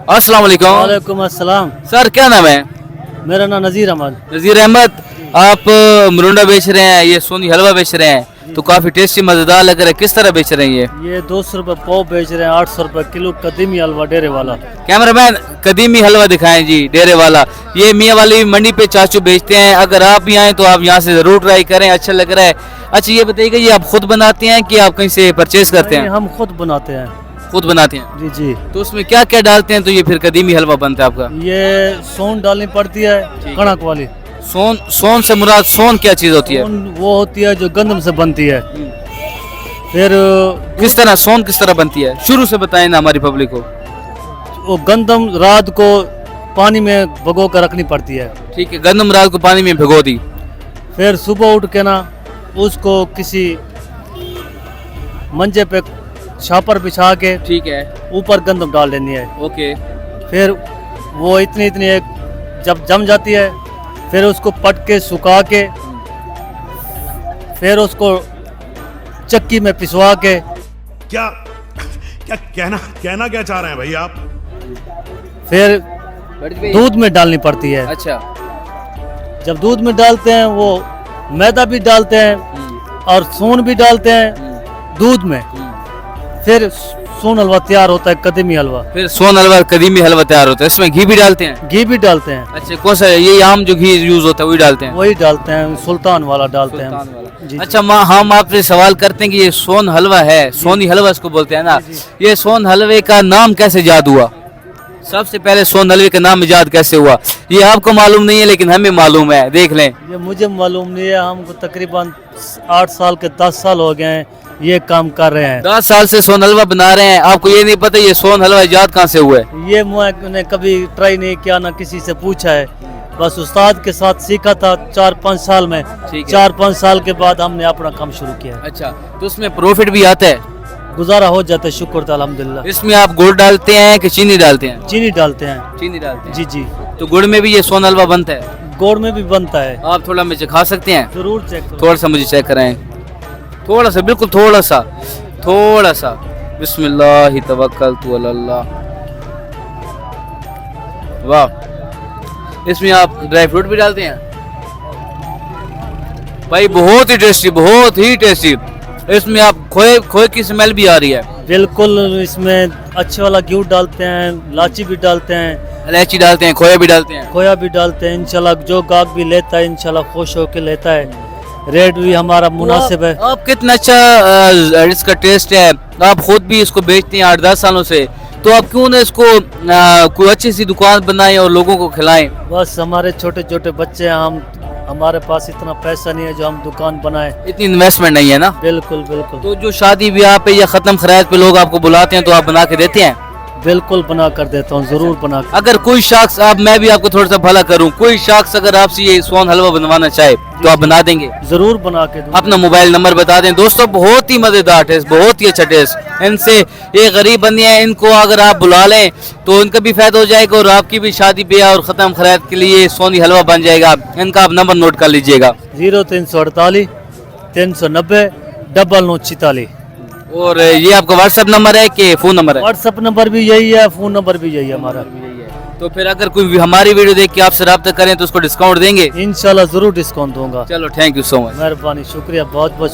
अस्सलाम वालेकुम। वालेकुम अस्सलाम। सर क्या नाम है? मेरा नाम नज़ीर अहमद। नज़ीर अहमद, आप मरुंडा बेच रहे हैं, ये सोनी हलवा बेच रहे हैं, तो काफ़ी टेस्टी मज़ेदार लग रहा है। किस तरह बेच रहे हैं ये? 200 रुपये पाव बेच रहे हैं, 800 रुपये किलो कदीमी हलवा डेरे वाला। कैमरामैन कदीमी हलवा दिखाएं जी, डेरे वाला। ये मियाँ वाली मंडी पे चाचू बेचते हैं, अगर आप भी आएँ तो आप यहाँ से ज़रूर ट्राई करें, अच्छा लग रहा है। अच्छा ये बताइएगा, ये आप खुद बनाते हैं कि आप कहीं से परचेज करते हैं? हम खुद बनाते हैं। खुद बनाते हैं जी जी। तो उसमें क्या क्या डालते हैं तो ये फिर कदीमी हलवा बनता है आपका? ये सोन डालनी पड़ती है, कणक वाली। सोन, सोन से मुराद सोन क्या चीज़ होती है? सोन वो होती है जो गंदम से बनती है। फिर किस तरह सोन किस तरह बनती है, शुरू से बताएं ना हमारी पब्लिक को। वो गंदम रात को पानी में भिगो कर रखनी पड़ती है। ठीक है, गंदम रात को पानी में भिगो दी, फिर सुबह उठ के ना उसको किसी मंजे पे छापर बिछा के ठीक है, ऊपर गंदम डाल देनी है। ओके। फिर वो इतनी इतनी एक जब जम जाती है, फिर उसको पट के सुखा के, फिर उसको चक्की में पिसवा के। क्या क्या कहना क्या चाह रहे हैं भाई आप? फिर दूध में डालनी पड़ती है। अच्छा, जब दूध में डालते हैं वो मैदा भी डालते हैं और सोन भी डालते हैं दूध में। फिर सोन हलवा तैयार होता है, कदीमी हलवा। फिर सोन हलवा कदीमी हलवा तैयार होता है। इसमें घी भी डालते हैं? घी भी डालते हैं। अच्छा, कौन सा? ये आम जो घी यूज होता है वही डालते हैं? वही डालते हैं, सुल्तान वाला डालते हैं। जी, अच्छा हम आपसे सवाल करते हैं कि ये सोन हलवा है, सोनी हलवा इसको बोलते हैं ना, ये सोन हलवे का नाम कैसे याद हुआ? सबसे पहले सोन हलवे का नाम इजाद कैसे हुआ? ये आपको मालूम नहीं है लेकिन हमें मालूम है, देख लें। ये मुझे मालूम नहीं है। हमको तकरीबन 8 साल के 10 साल हो गए हैं ये काम कर रहे हैं। 10 साल से सोन हलवा बना रहे हैं, आपको ये नहीं पता ये सोन हलवा इजाद कहाँ से हुआ है? ये मैंने कभी ट्राई नहीं किया, ना किसी से पूछा है। बस उस्ताद के साथ सीखा था 4-5 साल में। 4-5 साल के बाद हमने अपना काम शुरू किया। अच्छा, तो उसमें प्रॉफिट भी आता है? गुजारा हो जाता है, शुक्र था अल्हम्दुलिल्लाह। इसमें आप गुड़ डालते हैं कि चीनी डालते हैं? चीनी डालते हैं। चीनी डालते हैं। जी जी। तो गुड़ में भी ये सोन हलवा बनता है? गुड़ में भी बनता है। आप थोड़ा मुझे खा सकते हैं? जरूर चेक करो। थोड़ा सा मुझे चेक कराएं, थोड़ा सा, बिल्कुल थोड़ा सा, थोड़ा सा। बिस्मिल्लाह तवक्कलतु अलल्लाह। वाह, इसमें आप ड्राई फ्रूट भी डालते हैं? भाई बहुत ही टेस्टी, बहुत ही टेस्टी। इसमें आप खोए की स्मेल भी आ रही है। बिल्कुल, इसमें अच्छे वाला घी डालते हैं, इलायची भी डालते हैं, इलायची डालते हैं, खोया भी डालते हैं? खोया भी डालते हैं। इंशाल्लाह जो गाहक भी लेता है इंशाल्लाह खुश होकर लेता है। रेट भी हमारा मुनासिब है। आप कितना अच्छा इसका टेस्ट है, आप खुद भी इसको बेचते हैं 8-10 सालों से, तो आप क्यों ना इसको कोई अच्छी सी दुकान बनाएं और लोगों को खिलाएं? बस हमारे छोटे छोटे बच्चे हैं, हमारे पास इतना पैसा नहीं है जो हम दुकान बनाएं। इतनी इन्वेस्टमेंट नहीं है ना? बिल्कुल बिल्कुल। तो जो शादी ब्याह पे या खत्म खरायत पे लोग आपको बुलाते हैं तो आप बना के देते हैं? बिल्कुल बना कर देता हूँ, जरूर बना कर। अगर कोई शख्स, मैं भी आपको थोड़ा सा भला करूं, कोई शख्स अगर आपसे ये सोन हलवा बनवाना चाहे तो आप बना देंगे? जरूर बना के दूंगा। अपना मोबाइल नंबर बता दें। दोस्तों बहुत ही मजेदार टेस्ट, बहुत ही अच्छा टेस्ट। इनसे ये गरीब बंदे हैं, इनको अगर आप बुला लें तो इनका भी फायदा हो जाएगा और आपकी भी शादी ब्याह और खत्म खरायत के लिए सोनी हलवा बन जाएगा। इनका आप नंबर नोट कर लीजिएगा, 0348 390 9946। और ये आपका व्हाट्सएप नंबर है कि फोन नंबर है? व्हाट्सएप नंबर भी यही है, फोन नंबर भी यही है हमारा। तो फिर अगर कोई हमारी वीडियो देख के आपसे रब्ता करें तो उसको डिस्काउंट देंगे? इंशाल्लाह जरूर डिस्काउंट दूंगा। चलो, थैंक यू सो मच। मेहरबानी, शुक्रिया बहुत बहुत।